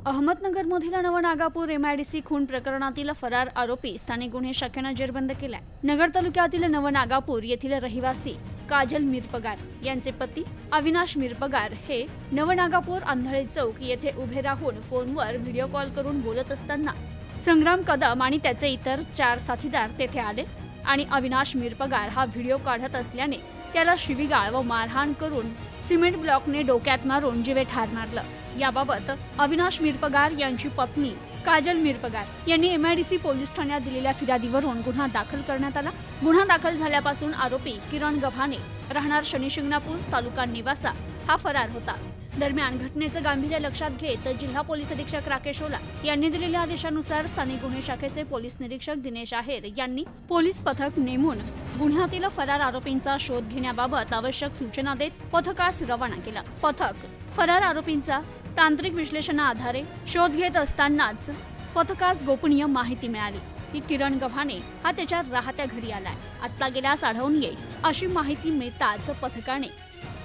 अहमदनगरमधील Navnagapur MIDC खून प्रकरणातील फरार आरोपी स्थानिक गुन्हे शाखेने जेरबंद केलाय। नगर तालुक्यातील नवनागापूर येथील रहिवासी काजल मिरपगार यांचे पती अविनाश मिरपगार हे नवनागापूर आंधळे चौक येथे उभे राहून फोनवर व्हिडिओ कॉल करून बोलत असताना संग्राम कदम आणि त्याचे इतर 4 साथीदार तेथे आले आणि अविनाश मिरपगार हा व्हिडिओ काढत असल्याने त्याला शिवीगाळ व मारहाण करून सिमेंट ब्लॉकने डोक्यात मारून जीवे ठार मारलं। याबाबत अविनाश मिरपगार यांची पत्नी काजल मिरपगार यांनी एमआयडीसी पोलीस ठाण्यात दिलेल्या फिर्यादीवरून गुन्हा दाखल करण्यात आला। गुन्हा दाखल झाल्यापासून आरोपी किरण गव्हाणे राहणार शनिशिंगणापूर तालुका निवासा हा फरार होता। दरम्यान घटनेचं गांभीर्य लक्षात घेत जिल्हा पोलीस अधीक्षक राकेश ओला यांनी दिलेल्या आदेशानुसार स्थानिक गुन्हे शाखेचे पोलीस निरीक्षक दिनेश आहेर यांनी पोलीस पथक नेमून गुन्ह्यातील फरार आरोपींचा शोध घेण्याबाबत आवश्यक सूचना देत पथकास रवाना केला। पथक फरार आरोपींचा तांत्रिक विश्लेषणाआधारे शोध घेत असतानाच पथकास गोपनीय माहिती मिळाली की किरण गव्हाणे हा त्याच्या राहत्या घरी आलाय, आत्ता गेल्यास आढळून येईल अशी माहिती मिळताच पथकाने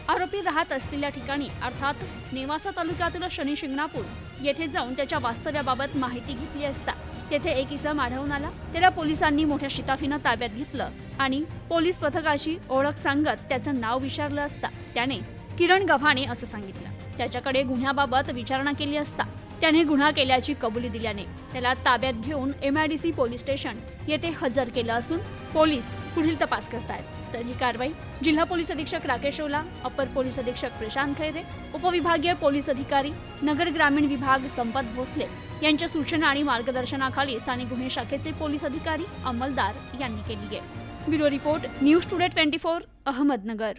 आरोपी राहत असलेल्या ठिकाणी अर्थात नेवासा तालुक्यातील शनिशिंगणापूर येथे जाऊन त्याच्या वास्तव्याबाबत माहिती घेतली असता तेथे एक इसम आढळून आला। त्याला पोलिसांनी मोठ्या शिताफीनं ताब्यात घेतलं आणि पोलीस पथकाशी ओळख सांगत त्याचं नाव विचारलं असता त्याने किरण गव्हाणे असं सांगितलं। त्याच्याकडे गुन्ह्याबाबत विचारणा केली असता त्याने गुन्हा केल्याची कबुली दिल्याने त्याला ताब्यात घेऊन एमआयडीसी पोलीस स्टेशन येथे हजर केलं असून पोलीस पुढील तपास करतायत। तर ही कारवाई जिल्हा पोलीस अधीक्षक राकेश ओला, अपर पोलीस अधीक्षक प्रशांत खैरे, उपविभागीय पोलीस अधिकारी नगर ग्रामीण विभाग संपत भोसले यांच्या सूचना आणि मार्गदर्शनाखाली स्थानिक गुन्हे शाखेचे पोलीस अधिकारी अंमलदार यांनी केली आहे। Bureau report news today 24 Ahmednagar.